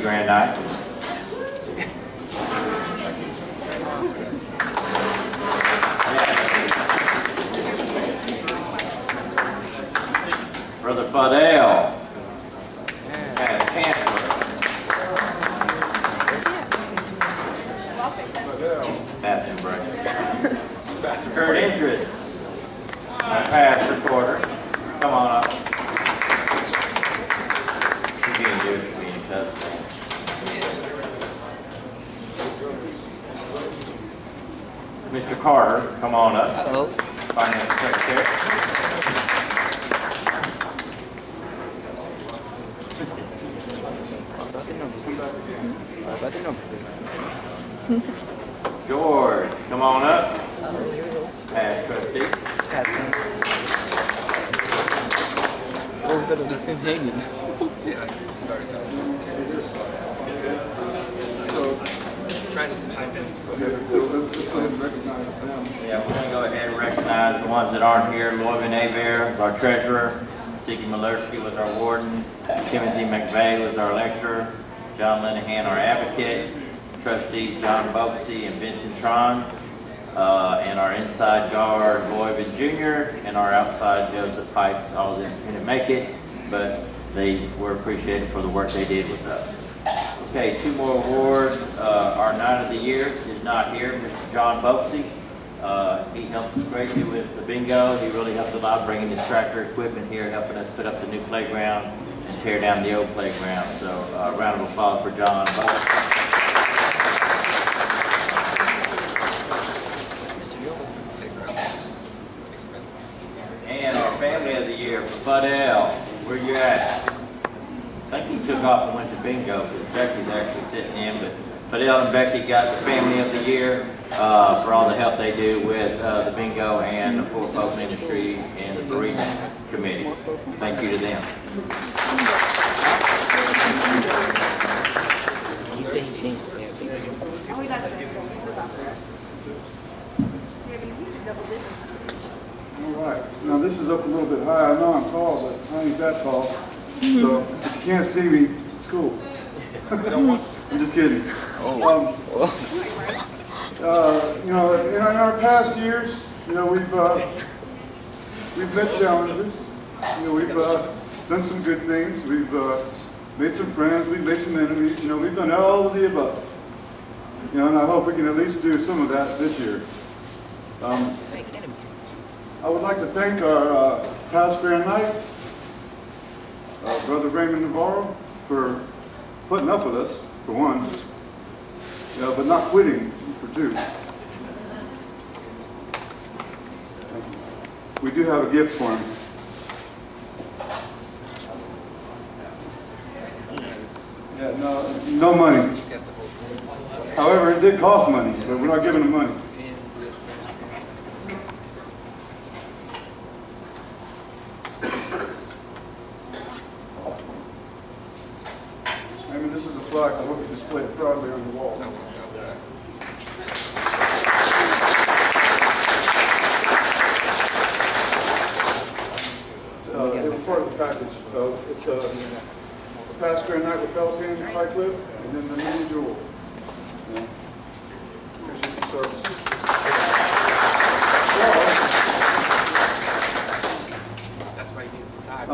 grand night. Brother Fadell, as chancellor. Bathroom break. Kurt Interest, our past recorder. Come on up. You can do it for me, cousin. Mr. Carter, come on up. Hello. Finance Secretary. George, come on up. Past trustee. Oh, we got him hanging. Trying to type in. Yeah, we're gonna go ahead and recognize the ones that aren't here. Loyvin Abear was our treasurer. Siggy Malersky was our warden. Timothy McVeigh was our lecturer. John Linehan, our advocate. Trustees John Boxey and Vincent Tron. And our inside guard, Loyvin Jr., and our outside Joseph Pipes. All of them couldn't make it, but they were appreciated for the work they did with us. Okay, two more awards. Our Knight of the Year is not here, Mr. John Boxey. He helped greatly with the bingo. He really helped a lot bringing his tractor equipment here, helping us put up the new playground and tear down the old playground. So a round of applause for John Boxey. And our Family of the Year for Fadell. Where you at? I think he took off and went to bingo because Becky's actually sitting in, but Fadell and Becky got the Family of the Year for all the help they do with the bingo and the Poor Folk Ministry and the bereavement committee. Thank you to them. He said he thinks they have All right, now this is up a little bit high. I know I'm tall, but I ain't that tall. So if you can't see me, it's cool. I'm just kidding. You know, in our past years, you know, we've met challenges. You know, we've done some good things. We've made some friends. We've made some enemies. You know, we've done all of the above. You know, and I hope we can at least do some of that this year. I would like to thank our past fair night, Brother Raymond Navarro, for putting up with us, for one, you know, but not quitting, for two. We do have a gift for him. Yeah, no money. However, it did cost money, but we're not giving him money. This is a plaque. I hope you display it proudly on the wall. It was part of the package. It's a past grand night with Pelican, tie clip, and then the mini jewel. Appreciate the service. That's why you need the side.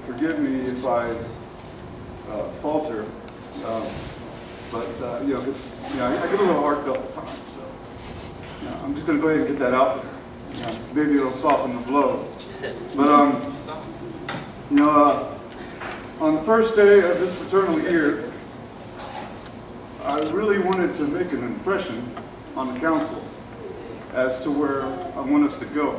Forgive me if I falter, but you know, I get a little heartfelt at times. So you know, I'm just going to go ahead and get that out there. You know, maybe it'll soften the blow. But you know, on the first day of this fraternal year, I really wanted to make an impression on the council as to where I want us to go.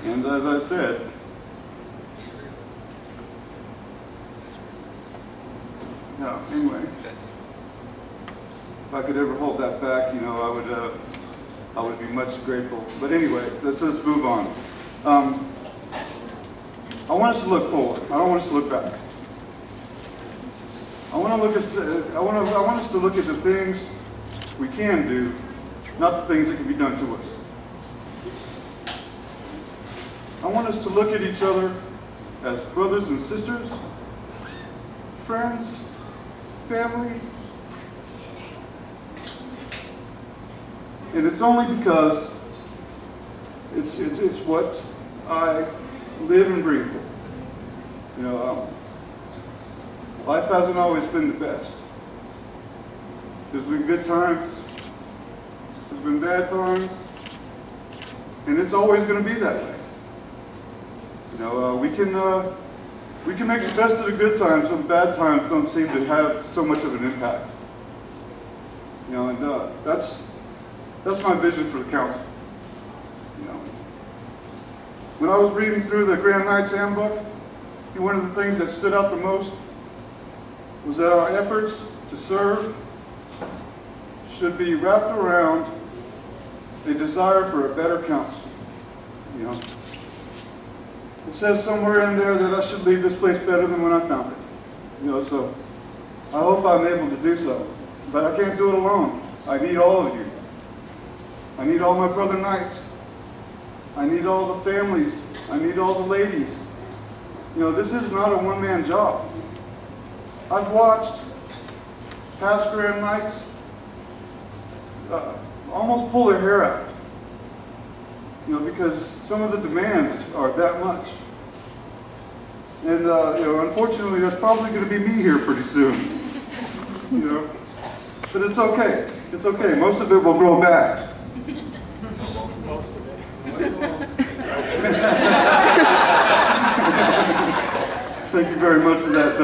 And as I said, no, anyway, if I could ever hold that back, you know, I would be much grateful. But anyway, let's move on. I want us to look forward. I don't want us to look back. I I want us to look at the things we can do, not the things that can be done to us. I want us to look at each other as brothers and sisters, friends, family. And it's only because it's what I live and breathe for. You know, life hasn't always been the best. There's been good times, there's been bad times, and it's always going to be that way. You know, we can make the best of the good times, so the bad times don't seem to have so much of an impact. You know, and that's my vision for the council. You know, when I was reading through the Grand Knights Handbook, one of the things that stood out the most was that our efforts to serve should be wrapped around a desire for a better council. You know, it says somewhere in there that I should leave this place better than when I found it. You know, so I hope I'm able to do so. But I can't do it alone. I need all of you. I need all my brother knights. I need all the families. I need all the ladies. You know, this is not a one-man job. I've watched past Grand Knights almost pull their hair out. You know, because some of the demands are that much. And, you know, unfortunately, that's probably going to be me here pretty soon. You know, but it's okay. It's okay. Most of it will grow back. Most of it. Thank you very much for that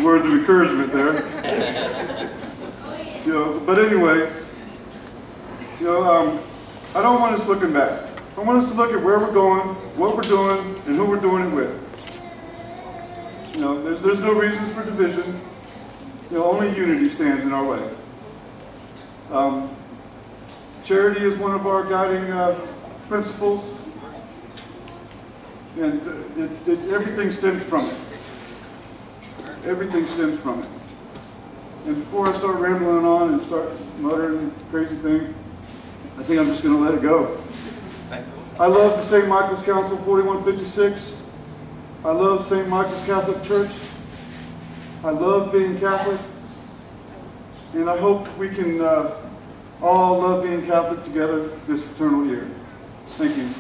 words of encouragement there. You know, but anyway, you know, I don't want us looking back. I want us to look at where we're going, what we're doing, and who we're doing it with. You know, there's no reasons for division. You know, only unity stands in our way. Charity is one of our guiding principles, and everything stems from it. Everything stems from it. And before I start rambling on and start muttering crazy things, I think I'm just going to let it go. I love the St. Michael's Council 4156. I love St. Michael's Catholic Church. I love being Catholic. And I hope we can all love being Catholic together this fraternal year. Thank you.